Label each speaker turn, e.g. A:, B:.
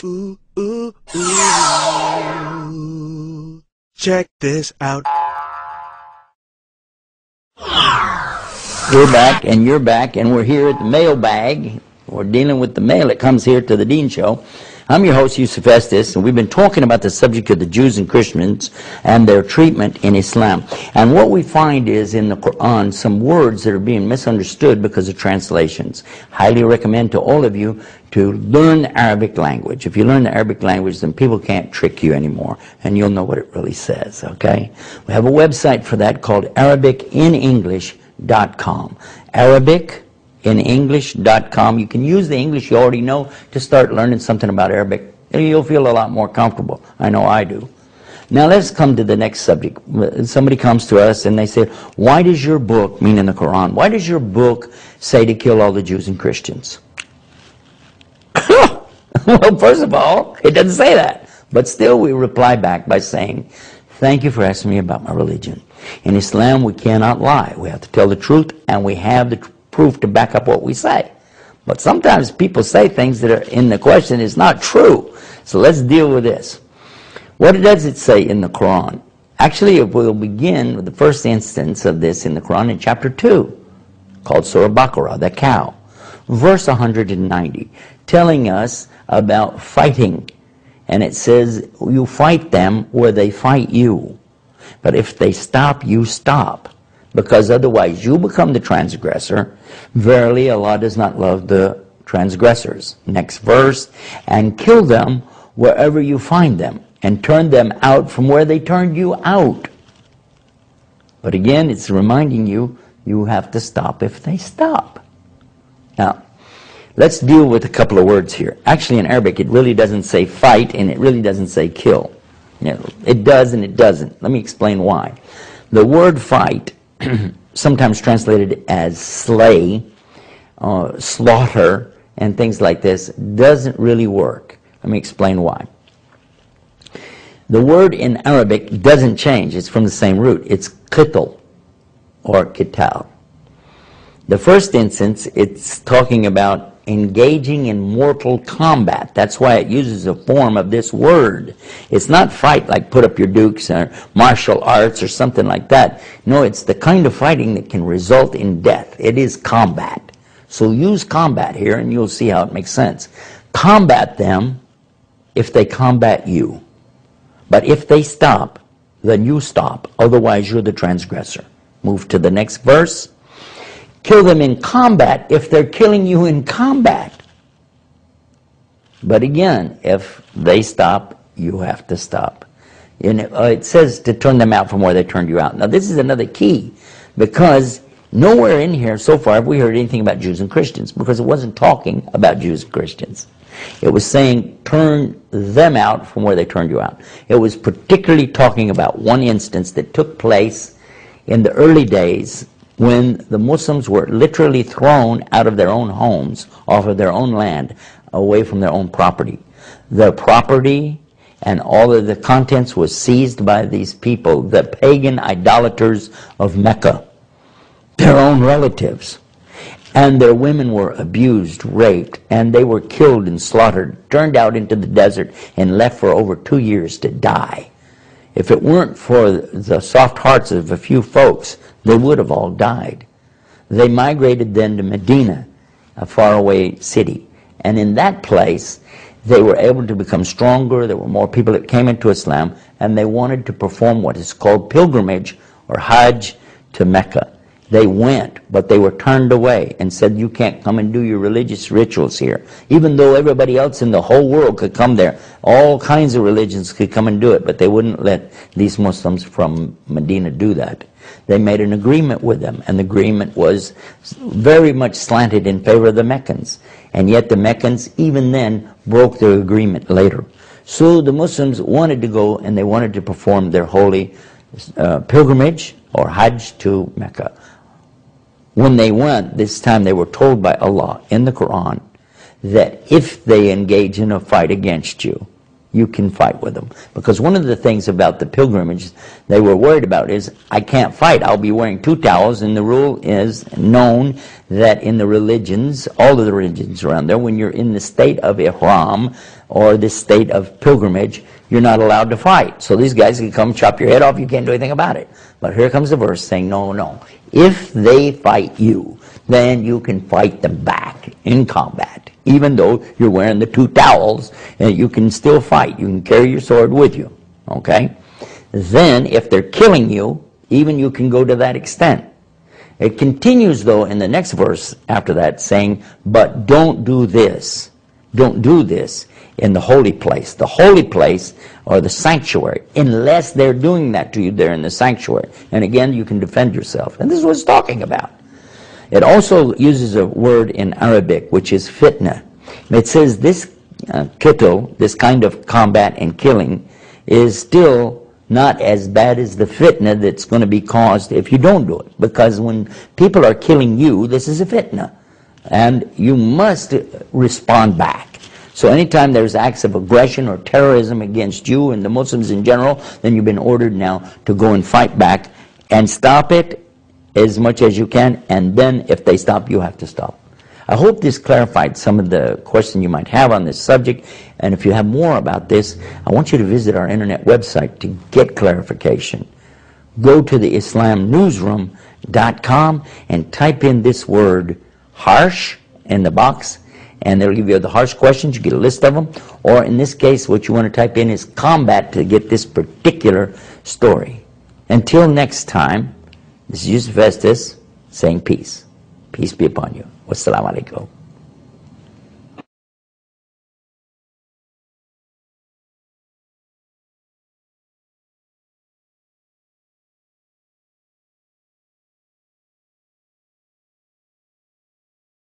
A: Ooh, ooh, ooh. Check this out.
B: We're back, and you're back, and we're here at the mailbag. We're dealing with the mail that comes here to the Dean Show. I'm your host, Yusuf Estes, and we've been talking about the subject of the Jews and Christians and their treatment in Islam. And what we find is in the Quran some words that are being misunderstood because of translations. Highly recommend to all of you to learn the Arabic language. If you learn the Arabic language, then people can't trick you anymore, and you'll know what it really says, okay? We have a website for that called ArabicInEnglish.com. ArabicInEnglish.com. You can use the English you already know to start learning something about Arabic. You'll feel a lot more comfortable. I know I do. Now let's come to the next subject. Somebody comes to us and they say, why does your book, meaning the Quran, why does your book say to kill all the Jews and Christians? Well, first of all, it doesn't say that. But still we reply back by saying, thank you for asking me about my religion. In Islam, we cannot lie. We have to tell the truth, and we have the proof to back up what we say. But sometimes people say things that are in the question is not true. So let's deal with this. What does it say in the Quran? Actually, we'll begin with the first instance of this in the Quran in chapter 2, called Surah Baqarah, the cow. Verse 190, telling us about fighting. And it says, you fight them where they fight you. But if they stop, you stop. Because otherwise you become the transgressor. Verily, Allah does not love the transgressors. Next verse, and kill them wherever you find them, and turn them out from where they turned you out. But again, it's reminding you, you have to stop if they stop. Now, let's deal with a couple of words here. Actually, in Arabic, it really doesn't say fight, and it really doesn't say kill. You know, it does and it doesn't. Let me explain why. The word fight, sometimes translated as slay, slaughter, and things like this, doesn't really work. Let me explain why. The word in Arabic doesn't change. It's from the same root. It's qitl or qital. The first instance, it's talking about engaging in mortal combat. That's why it uses a form of this word. It's not fight like put up your dukes or martial arts or something like that. No, it's the kind of fighting that can result in death. It is combat. So use combat here and you'll see how it makes sense. Combat them if they combat you. But if they stop, then you stop. Otherwise, you're the transgressor. Move to the next verse. Kill them in combat if they're killing you in combat. But again, if they stop, you have to stop. And it says to turn them out from where they turned you out. Now this is another key, because nowhere in here so far have we heard anything about Jews and Christians, because it wasn't talking about Jews and Christians. It was saying turn them out from where they turned you out. It was particularly talking about one instance that took place in the early days when the Muslims were literally thrown out of their own homes, off of their own land, away from their own property. Their property and all of the contents was seized by these people, the pagan idolaters of Mecca, their own relatives. And their women were abused, raped, and they were killed and slaughtered, turned out into the desert, and left for over 2 years to die. If it weren't for the soft hearts of a few folks, they would have all died. They migrated then to Medina, a faraway city. And in that place, they were able to become stronger. There were more people that came into Islam, and they wanted to perform what is called pilgrimage or Hajj to Mecca. They went, but they were turned away and said, you can't come and do your religious rituals here. Even though everybody else in the whole world could come there, all kinds of religions could come and do it, but they wouldn't let these Muslims from Medina do that. They made an agreement with them, and the agreement was very much slanted in favor of the Meccans. And yet the Meccans, even then, broke their agreement later. So the Muslims wanted to go, and they wanted to perform their holy pilgrimage or Hajj to Mecca. When they went, this time they were told by Allah in the Quran that if they engage in a fight against you, you can fight with them. Because one of the things about the pilgrimage they were worried about is, I can't fight. I'll be wearing 2 towels, and the rule is known that in the religions, all of the religions around there, when you're in the state of ihram or the state of pilgrimage, you're not allowed to fight. So these guys can come chop your head off, you can't do anything about it. But here comes the verse saying, no, no. If they fight you, then you can fight them back in combat. Even though you're wearing the 2 towels, you can still fight. You can carry your sword with you. Okay? Then, if they're killing you, even you can go to that extent. It continues, though, in the next verse after that, saying, but don't do this. Don't do this in the holy place. The holy place, or the sanctuary, unless they're doing that to you there in the sanctuary. And again, you can defend yourself. And this is what it's talking about. It also uses a word in Arabic, which is fitna. It says this qitl, this kind of combat and killing, is still not as bad as the fitna that's going to be caused if you don't do it. Because when people are killing you, this is a fitna. And you must respond back. So anytime there's acts of aggression or terrorism against you and the Muslims in general, then you've been ordered now to go and fight back and stop it as much as you can, and then if they stop, you have to stop. I hope this clarified some of the questions you might have on this subject, and if you have more about this, I want you to visit our internet website to get clarification. Go to the IslamNewsroom.com and type in this word, harsh, in the box, and they'll give you the harsh questions. You get a list of them. Or in this case, what you want to type in is combat to get this particular story. Until next time, this is Yusuf Estes saying peace. Peace be upon you. Wassalamu alaikum.